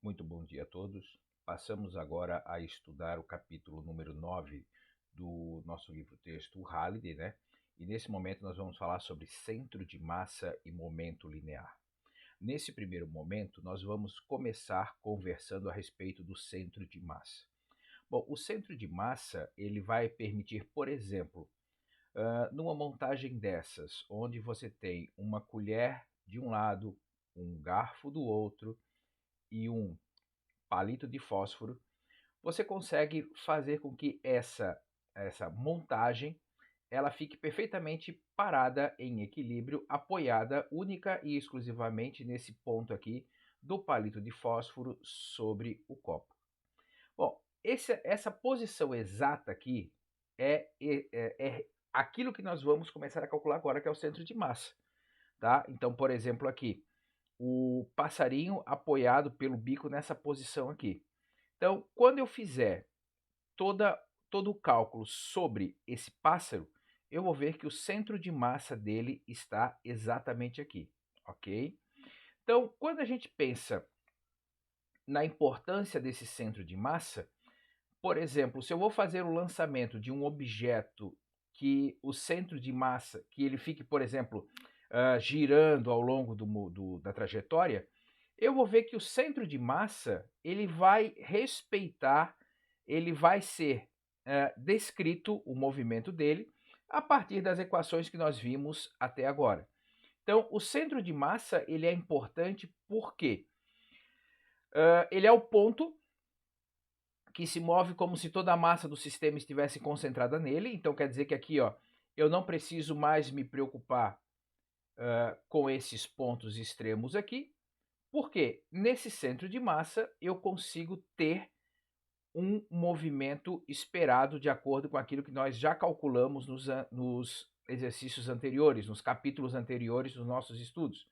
Muito bom dia a todos. Passamos agora a estudar o capítulo número 9 do nosso livro-texto, o Halliday, né? E nesse momento nós vamos falar sobre centro de massa e momento linear. Nesse primeiro momento, nós vamos começar conversando a respeito do centro de massa. Bom, o centro de massa, ele vai permitir, por exemplo, numa montagem dessas, onde você tem uma colher de um lado, um garfo do outro e um palito de fósforo, você consegue fazer com que essa montagem ela fique perfeitamente parada em equilíbrio, apoiada única e exclusivamente nesse ponto aqui do palito de fósforo sobre o copo. Bom, essa posição exata aqui é aquilo que nós vamos começar a calcular agora, que é o centro de massa. Tá? Então, por exemplo, aqui, o passarinho apoiado pelo bico nessa posição aqui. Então, quando eu fizer todo o cálculo sobre esse pássaro, eu vou ver que o centro de massa dele está exatamente aqui, ok? Então, quando a gente pensa na importância desse centro de massa, por exemplo, se eu vou fazer o lançamento de um objeto que o centro de massa, que ele fique, por exemplo, girando ao longo da trajetória, eu vou ver que o centro de massa ele vai respeitar, ele vai ser descrito o movimento dele a partir das equações que nós vimos até agora. Então, o centro de massa ele é importante porque ele é o ponto que se move como se toda a massa do sistema estivesse concentrada nele. Então, quer dizer que aqui, ó, eu não preciso mais me preocupar com esses pontos extremos aqui, porque nesse centro de massa eu consigo ter um movimento esperado de acordo com aquilo que nós já calculamos nos exercícios anteriores, nos capítulos anteriores dos nossos estudos.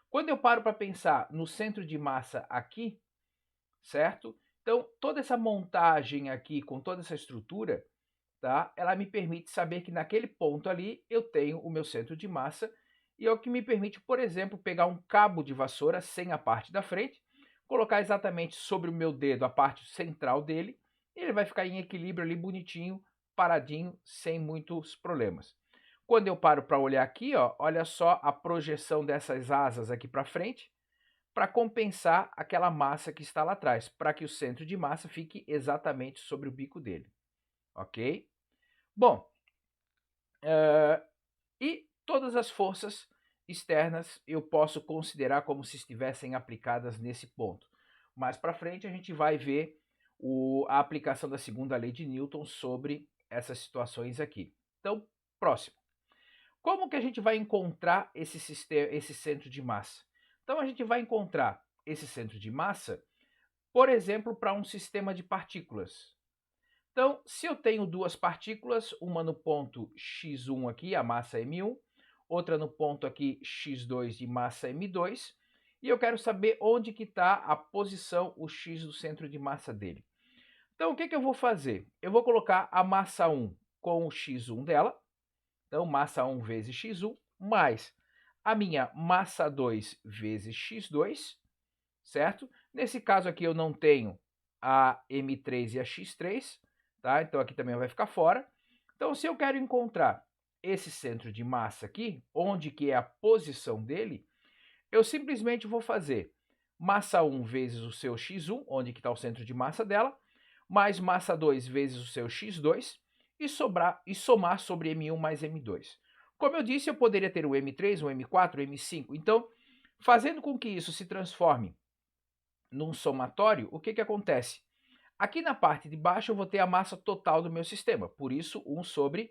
Quando eu paro para pensar no centro de massa aqui, certo? Então, toda essa montagem aqui, com toda essa estrutura, tá? Ela me permite saber que naquele ponto ali eu tenho o meu centro de massa e é o que me permite, por exemplo, pegar um cabo de vassoura sem a parte da frente, colocar exatamente sobre o meu dedo a parte central dele, e ele vai ficar em equilíbrio ali bonitinho, paradinho, sem muitos problemas. Quando eu paro para olhar aqui, ó, olha só a projeção dessas asas aqui para frente, para compensar aquela massa que está lá atrás, para que o centro de massa fique exatamente sobre o bico dele, ok? Bom, e todas as forças externas eu posso considerar como se estivessem aplicadas nesse ponto. Mais para frente a gente vai ver a aplicação da segunda lei de Newton sobre essas situações aqui. Então, próximo. Como que a gente vai encontrar esse centro de massa? Então a gente vai encontrar esse centro de massa, por exemplo, para um sistema de partículas. Então, se eu tenho duas partículas, uma no ponto x1 aqui, a massa m1, outra no ponto aqui x2 de massa m2, e eu quero saber onde que está a posição, o x do centro de massa dele. Então, o que, que eu vou fazer? Eu vou colocar a massa 1 com o x1 dela, então massa 1 vezes x1, mais a minha massa 2 vezes x2, certo? Nesse caso aqui eu não tenho a M3 e a X3, tá? Então aqui também vai ficar fora. Então se eu quero encontrar esse centro de massa aqui, onde que é a posição dele, eu simplesmente vou fazer massa 1 vezes o seu x1, onde que está o centro de massa dela, mais massa 2 vezes o seu x2 e somar sobre M1 mais M2. Como eu disse, eu poderia ter o M3, o M4, o M5. Então, fazendo com que isso se transforme num somatório, o que, que acontece? Aqui na parte de baixo eu vou ter a massa total do meu sistema, por isso 1 sobre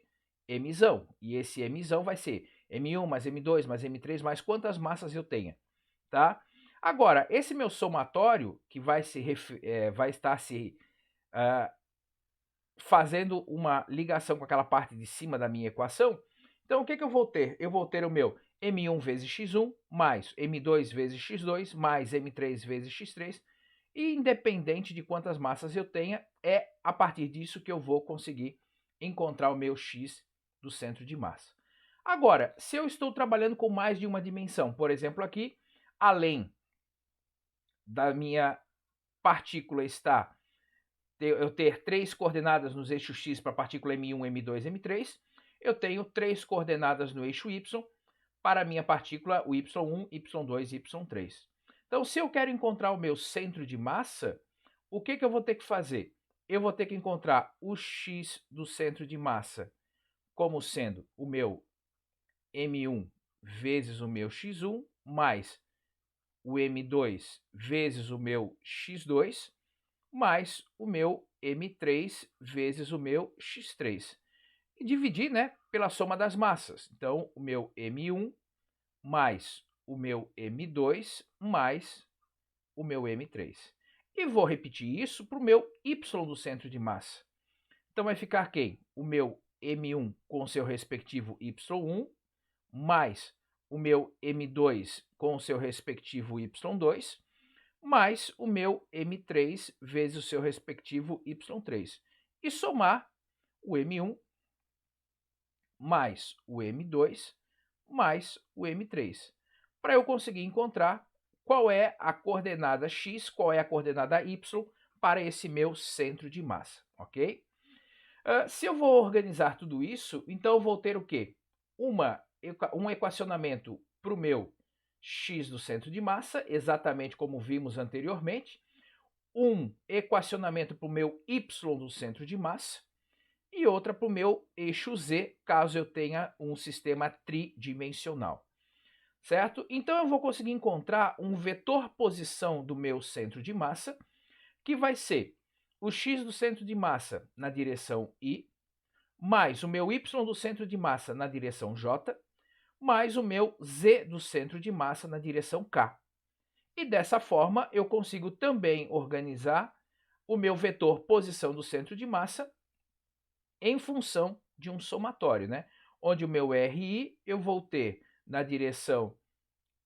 mzão. E esse mzão vai ser m1 mais m2 mais m3 mais quantas massas eu tenha. Tá? Agora, esse meu somatório, que vai estar se fazendo uma ligação com aquela parte de cima da minha equação, então o que, que eu vou ter? Eu vou ter o meu m1 vezes x1 mais m2 vezes x2 mais m3 vezes x3, e independente de quantas massas eu tenha, é a partir disso que eu vou conseguir encontrar o meu x do centro de massa. Agora, se eu estou trabalhando com mais de uma dimensão, por exemplo aqui, além da minha partícula está eu ter 3 coordenadas nos eixos x para a partícula m1, m2, m3, eu tenho 3 coordenadas no eixo y para a minha partícula o y1, y2 e y3. Então, se eu quero encontrar o meu centro de massa, o que eu vou ter que fazer? Eu vou ter que encontrar o x do centro de massa como sendo o meu m1 vezes o meu x1, mais o m2 vezes o meu x2, mais o meu m3 vezes o meu x3. E dividir, né, pela soma das massas. Então, o meu m1 mais o meu m2 mais o meu m3. E vou repetir isso para o meu y do centro de massa. Então, vai ficar quem? O meu m1 com seu respectivo y1 mais o meu m2 com o seu respectivo y2 mais o meu m3 vezes o seu respectivo y3. E somar o m1 mais o m2 mais o m3, para eu conseguir encontrar qual é a coordenada x, qual é a coordenada y para esse meu centro de massa, ok? Se eu vou organizar tudo isso, então eu vou ter o quê? Um equacionamento para o meu x do centro de massa, exatamente como vimos anteriormente, um equacionamento para o meu y do centro de massa e outra para o meu eixo z, caso eu tenha um sistema tridimensional, certo? Então eu vou conseguir encontrar um vetor posição do meu centro de massa, que vai ser o x do centro de massa na direção y, mais o meu y do centro de massa na direção j, mais o meu z do centro de massa na direção k. E dessa forma eu consigo também organizar o meu vetor posição do centro de massa em função de um somatório, né? Onde o meu RI eu vou ter na direção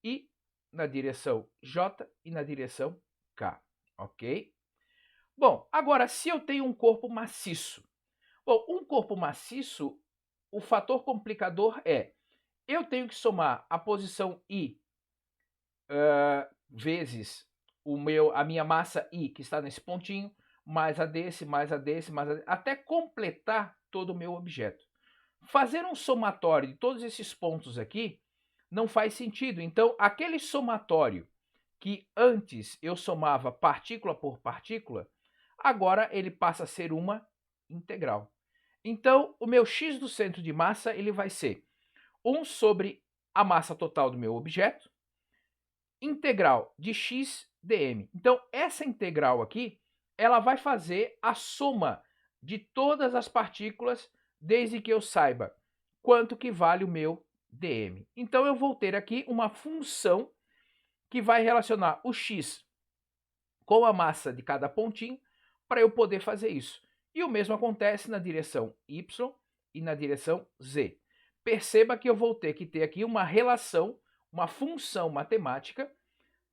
I, na direção J e na direção K, ok? Bom, agora se eu tenho um corpo maciço. Bom, um corpo maciço, o fator complicador é, eu tenho que somar a posição I vezes a minha massa I, que está nesse pontinho, mais a desse, mais a desse, mais a desse, até completar todo o meu objeto. Fazer um somatório de todos esses pontos aqui não faz sentido. Então, aquele somatório que antes eu somava partícula por partícula, agora ele passa a ser uma integral. Então, o meu x do centro de massa ele vai ser 1 sobre a massa total do meu objeto, integral de x dm. Então, essa integral aqui, ela vai fazer a soma de todas as partículas, desde que eu saiba quanto que vale o meu dm. Então, eu vou ter aqui uma função que vai relacionar o x com a massa de cada pontinho para eu poder fazer isso. E o mesmo acontece na direção y e na direção z. Perceba que eu vou ter que ter aqui uma relação, uma função matemática,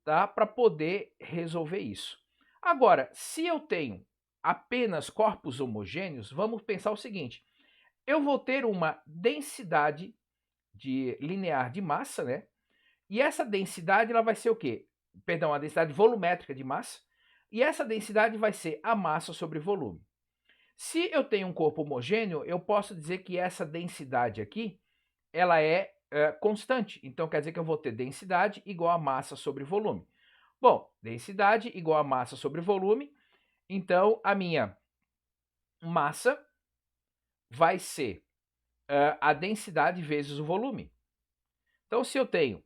tá, para poder resolver isso. Agora, se eu tenho apenas corpos homogêneos, vamos pensar o seguinte: eu vou ter uma densidade linear de massa, né? E essa densidade ela vai ser o quê? Perdão, a densidade volumétrica de massa. E essa densidade vai ser a massa sobre volume. Se eu tenho um corpo homogêneo, eu posso dizer que essa densidade aqui, ela é constante. Então, quer dizer que eu vou ter densidade igual a massa sobre volume. Bom, densidade igual a massa sobre volume. Então, a minha massa vai ser a densidade vezes o volume. Então, se eu tenho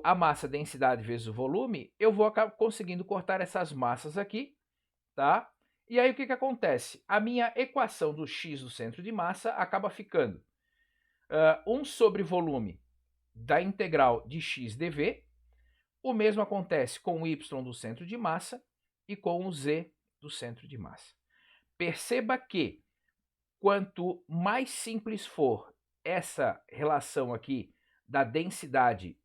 a massa, densidade vezes o volume, eu vou acabar conseguindo cortar essas massas aqui, tá? E aí o que acontece? A minha equação do x do centro de massa acaba ficando 1 sobre volume da integral de x dv. O mesmo acontece com o y do centro de massa e com o z do centro de massa. Perceba que quanto mais simples for essa relação aqui da densidade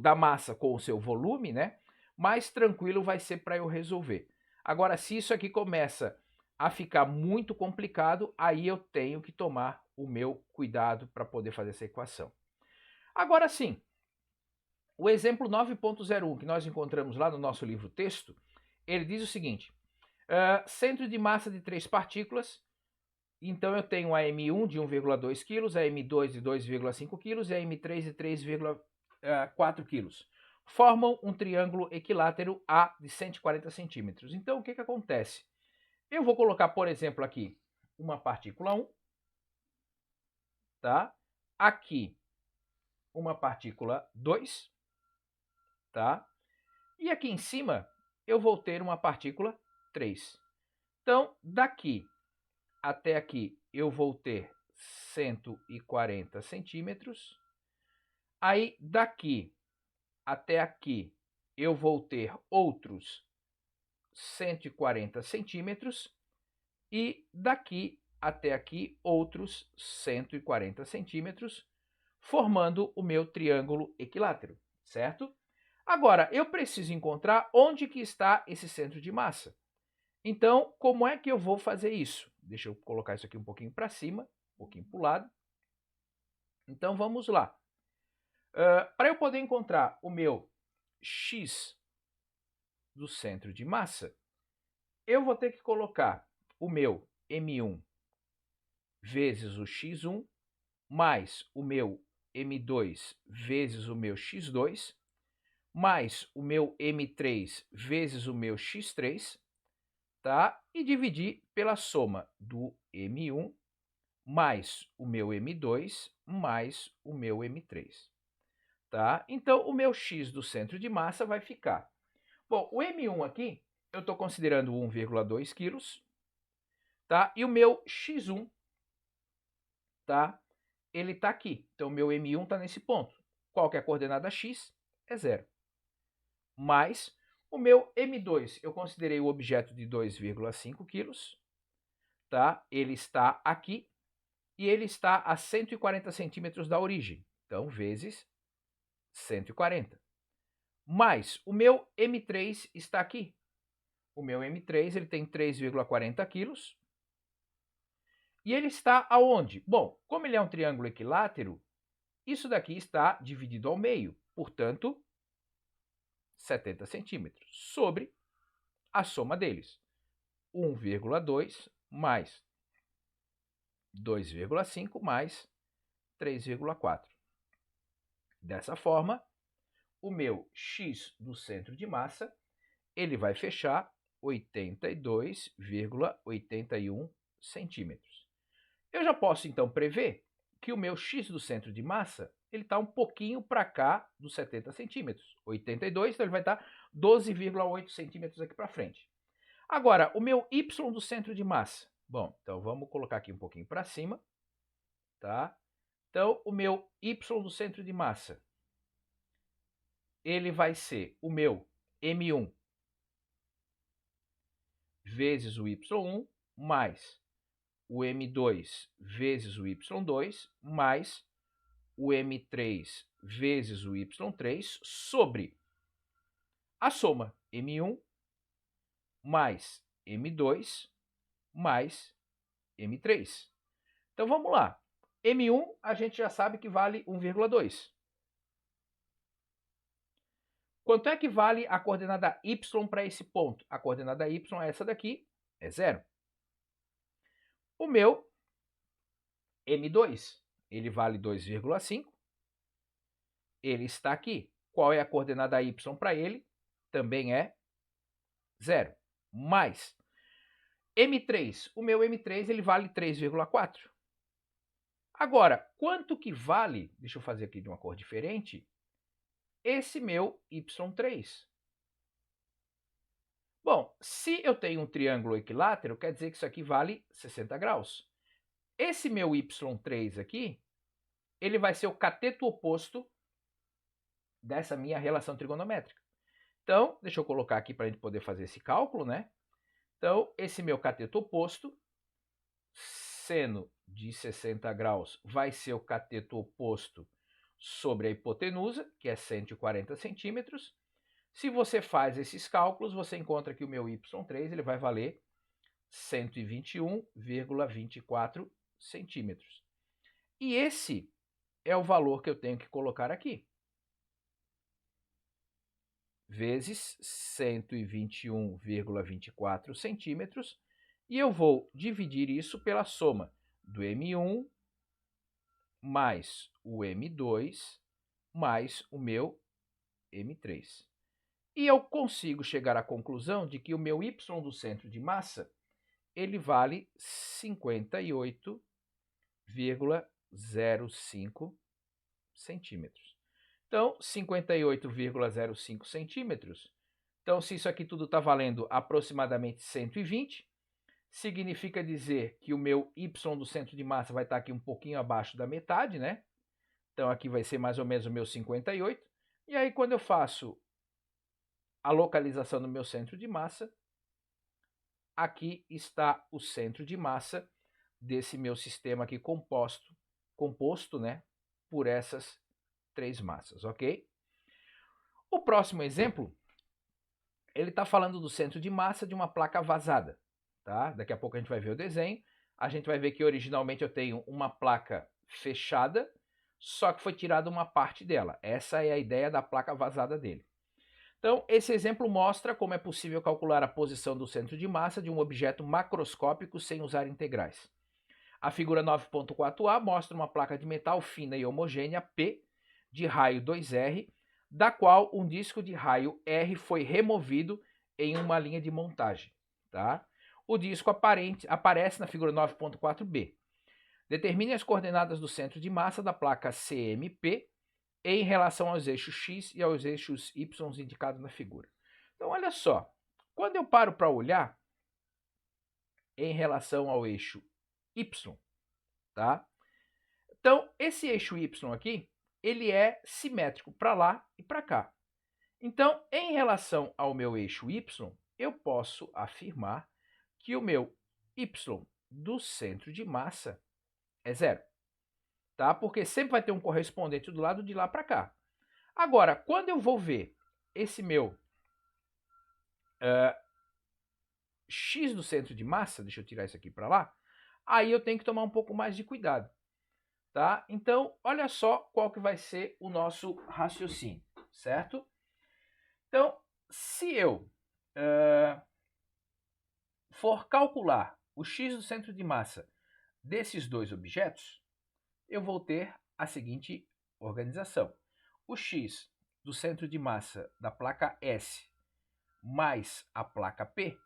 da massa com o seu volume, né, mais tranquilo vai ser para eu resolver. Agora, se isso aqui começa a ficar muito complicado, aí eu tenho que tomar o meu cuidado para poder fazer essa equação. Agora sim, o exemplo 9.01 que nós encontramos lá no nosso livro texto, ele diz o seguinte, centro de massa de 3 partículas, então eu tenho a M1 de 1,2 kg, a M2 de 2,5 kg e a M3 de 3,4 kg. Formam um triângulo equilátero A de 140 centímetros. Então, o que acontece? Eu vou colocar, por exemplo, aqui uma partícula 1, tá? Aqui uma partícula 2, tá? E aqui em cima eu vou ter uma partícula 3. Então, daqui até aqui eu vou ter 140 centímetros. Aí, daqui até aqui eu vou ter outros 140 centímetros. E daqui até aqui outros 140 centímetros, formando o meu triângulo equilátero, certo? Agora, eu preciso encontrar onde que está esse centro de massa. Então, como é que eu vou fazer isso? Deixa eu colocar isso aqui um pouquinho para cima, um pouquinho para o lado. Então, vamos lá. Para eu poder encontrar o meu x do centro de massa, eu vou ter que colocar o meu M1 vezes o x1, mais o meu M2 vezes o meu x2, mais o meu M3 vezes o meu x3, tá? E dividir pela soma do M1 mais o meu M2 mais o meu M3, tá? Então, o meu x do centro de massa vai ficar... Bom, o M1 aqui, eu estou considerando 1,2 kg, tá? E o meu x1, tá? Ele está aqui. Então, o meu M1 está nesse ponto. Qual que é a coordenada x? É 0. Mais o meu M2, eu considerei o objeto de 2,5 kg, tá? Ele está aqui e ele está a 140 centímetros da origem. Então, vezes 140. Mais o meu M3 está aqui. O meu M3 ele tem 3,40 quilos. E ele está aonde? Bom, como ele é um triângulo equilátero, isso daqui está dividido ao meio. Portanto, 70 centímetros, sobre a soma deles. 1,2 mais 2,5 mais 3,4. Dessa forma, o meu x do centro de massa, ele vai fechar 82,81 centímetros. Eu já posso, então, prever que o meu x do centro de massa ele está um pouquinho para cá dos 70 centímetros. 82, então ele vai estar 12,8 centímetros aqui para frente. Agora, o meu y do centro de massa. Bom, então vamos colocar aqui um pouquinho para cima, tá? Então, o meu y do centro de massa, ele vai ser o meu M1 vezes o Y1 mais o M2 vezes o Y2 mais o M3 vezes o Y3 sobre a soma M1 mais M2 mais M3. Então vamos lá. M1 a gente já sabe que vale 1,2. Quanto é que vale a coordenada y para esse ponto? A coordenada y é essa daqui, é 0. O meu M2, ele vale 2,5. Ele está aqui. Qual é a coordenada y para ele? Também é 0. Mais M3, o meu M3 ele vale 3,4. Agora, quanto que vale, deixa eu fazer aqui de uma cor diferente, esse meu Y3? Bom, se eu tenho um triângulo equilátero, quer dizer que isso aqui vale 60 graus. Esse meu Y3 aqui, ele vai ser o cateto oposto dessa minha relação trigonométrica. Então, deixa eu colocar aqui para a gente poder fazer esse cálculo, né? Então, esse meu cateto oposto, seno de 60 graus, vai ser o cateto oposto sobre a hipotenusa, que é 140 centímetros. Se você faz esses cálculos, você encontra que o meu Y3 ele vai valer 121,24 centímetros. E esse é o valor que eu tenho que colocar aqui. vezes 121,24 centímetros, e eu vou dividir isso pela soma do M1 mais o M2 mais o meu M3. E eu consigo chegar à conclusão de que o meu Y do centro de massa, ele vale 58,05 centímetros. Então, 58,05 centímetros. Então, se isso aqui tudo está valendo aproximadamente 120, significa dizer que o meu Y do centro de massa vai estar aqui um pouquinho abaixo da metade, né? Então, aqui vai ser mais ou menos o meu 58. E aí, quando eu faço a localização do meu centro de massa, aqui está o centro de massa desse meu sistema aqui composto, né, por essas três massas, ok? O próximo exemplo, ele está falando do centro de massa de uma placa vazada, tá? Daqui a pouco a gente vai ver o desenho. A gente vai ver que originalmente eu tenho uma placa fechada, só que foi tirada uma parte dela. Essa é a ideia da placa vazada dele. Então, esse exemplo mostra como é possível calcular a posição do centro de massa de um objeto macroscópico sem usar integrais. A figura 9.4a mostra uma placa de metal fina e homogênea P de raio 2R, da qual um disco de raio R foi removido em uma linha de montagem. Tá? O disco aparece na figura 9.4b. Determine as coordenadas do centro de massa da placa CMP em relação aos eixos X e aos eixos Y indicados na figura. Então, olha só, quando eu paro para olhar em relação ao eixo Y, tá? Então, esse eixo Y aqui, ele é simétrico para lá e para cá. Então, em relação ao meu eixo Y, eu posso afirmar que o meu Y do centro de massa é zero, tá? Porque sempre vai ter um correspondente do lado de lá para cá. Agora, quando eu vou ver esse meu X do centro de massa, deixa eu tirar isso aqui para lá, aí eu tenho que tomar um pouco mais de cuidado, tá? Então, olha só qual que vai ser o nosso raciocínio, certo? Então, se eu for calcular o X do centro de massa desses dois objetos, eu vou ter a seguinte organização. O X do centro de massa da placa S mais a placa P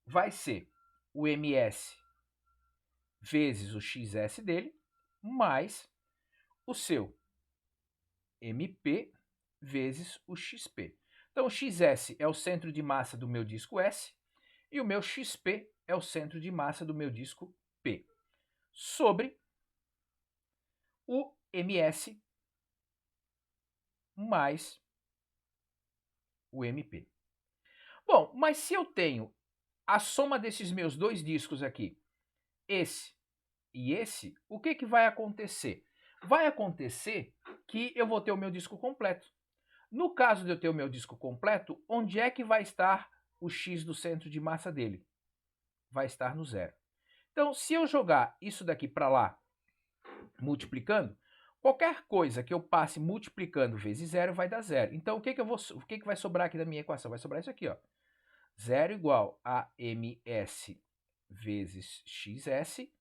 vai ser o MS vezes o XS dele, mais o seu MP vezes o XP. Então, o XS é o centro de massa do meu disco S e o meu XP é o centro de massa do meu disco P, sobre o MS mais o MP. Bom, mas se eu tenho a soma desses meus dois discos aqui, esse e esse, o que, que vai acontecer? Vai acontecer que eu vou ter o meu disco completo. No caso de eu ter o meu disco completo, onde é que vai estar o X do centro de massa dele? Vai estar no zero. Então, se eu jogar isso daqui para lá, multiplicando, qualquer coisa que eu passe multiplicando vezes zero vai dar zero. Então, o que que vai sobrar aqui da minha equação? Vai sobrar isso aqui, ó. Zero igual a ms vezes xs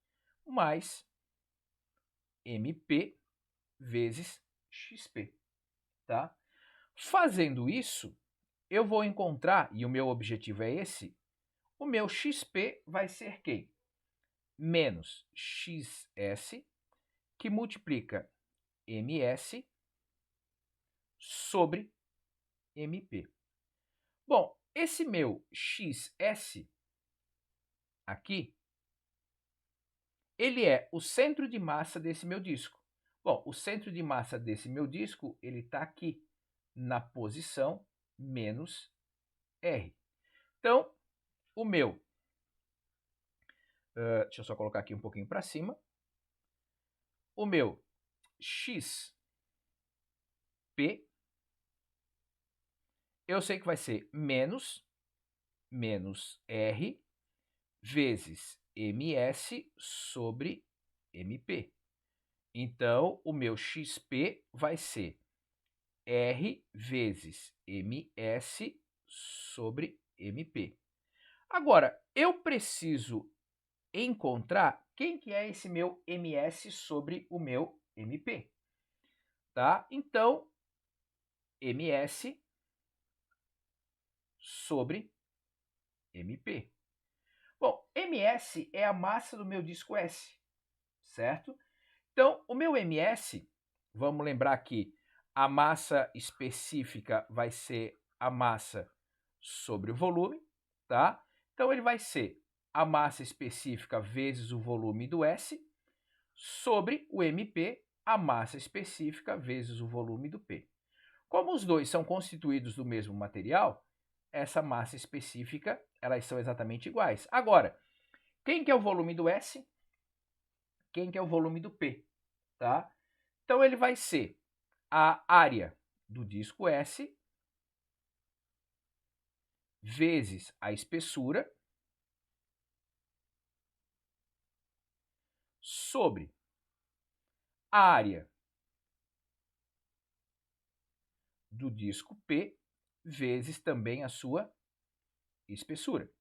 mais mp vezes xp, tá? Fazendo isso, eu vou encontrar, e o meu objetivo é esse, o meu xp vai ser quem? Menos xs, que multiplica ms sobre mp. Bom, esse meu xs aqui, ele é o centro de massa desse meu disco. Bom, o centro de massa desse meu disco, ele está aqui, na posição menos R. Então, o meu, deixa eu só colocar aqui um pouquinho para cima, o meu XP, eu sei que vai ser menos R vezes ms sobre mp. Então, o meu XP vai ser R vezes ms sobre mp. Agora, eu preciso encontrar quem que é esse meu ms sobre o meu mp, tá? Então, ms sobre mp. Bom, ms é a massa do meu disco S, certo? Então, o meu ms, vamos lembrar que a massa específica vai ser a massa sobre o volume, tá? Então, ele vai ser a massa específica vezes o volume do S sobre o MP, a massa específica vezes o volume do P. Como os dois são constituídos do mesmo material, essa massa específica, elas são exatamente iguais. Agora, quem que é o volume do S? Quem que é o volume do P? Tá? Então, ele vai ser a área do disco S vezes a espessura sobre a área do disco P vezes também a sua espessura.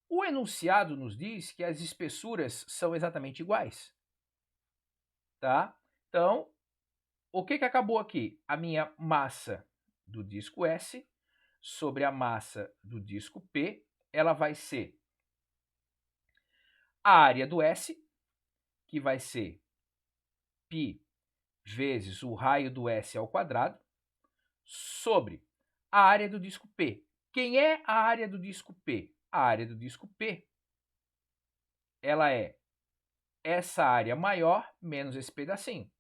O enunciado nos diz que as espessuras são exatamente iguais, tá? Então, o que acabou aqui? A minha massa do disco S sobre a massa do disco P, ela vai ser a área do S, que vai ser π vezes o raio do S ao quadrado, sobre a área do disco P. Quem é a área do disco P? A área do disco P, ela é essa área maior menos esse pedacinho.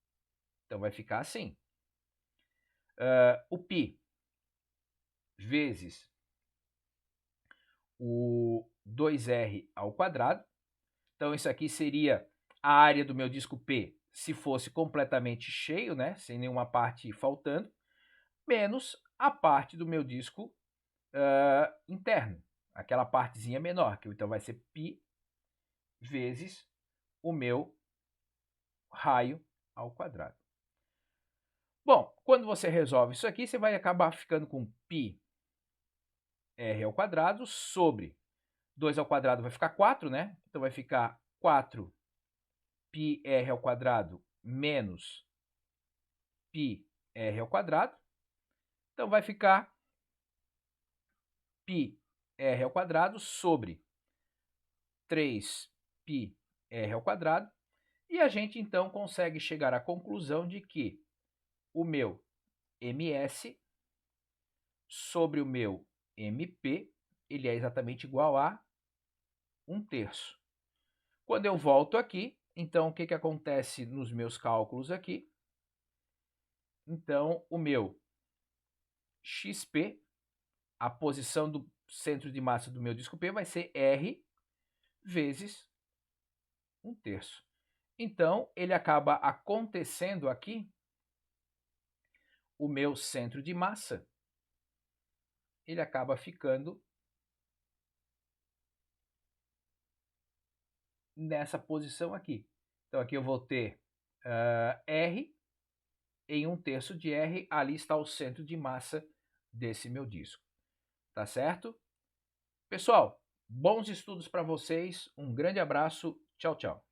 Então, vai ficar assim. O π vezes o 2r ao quadrado. Então, isso aqui seria a área do meu disco P se fosse completamente cheio, né, sem nenhuma parte faltando, menos a parte do meu disco interno, aquela partezinha menor, que então vai ser π vezes o meu raio ao quadrado. Bom, quando você resolve isso aqui, você vai acabar ficando com π r ao quadrado sobre 2 ao quadrado vai ficar 4, né? Então vai ficar 4 π r ao quadrado menos π r ao quadrado. Então vai ficar π r ao quadrado sobre 3 π r ao quadrado. E a gente então consegue chegar à conclusão de que o meu ms sobre o meu mp, ele é exatamente igual a 1/3. Quando eu volto aqui, então o que acontece nos meus cálculos aqui? Então, o meu xp, a posição do centro de massa do meu disco P, vai ser R vezes 1/3. Então, ele acaba acontecendo aqui, o meu centro de massa, ele acaba ficando nessa posição aqui. Então, aqui eu vou ter R em 1/3 de R, ali está o centro de massa desse meu disco. Tá certo? Pessoal, bons estudos para vocês, um grande abraço, tchau, tchau.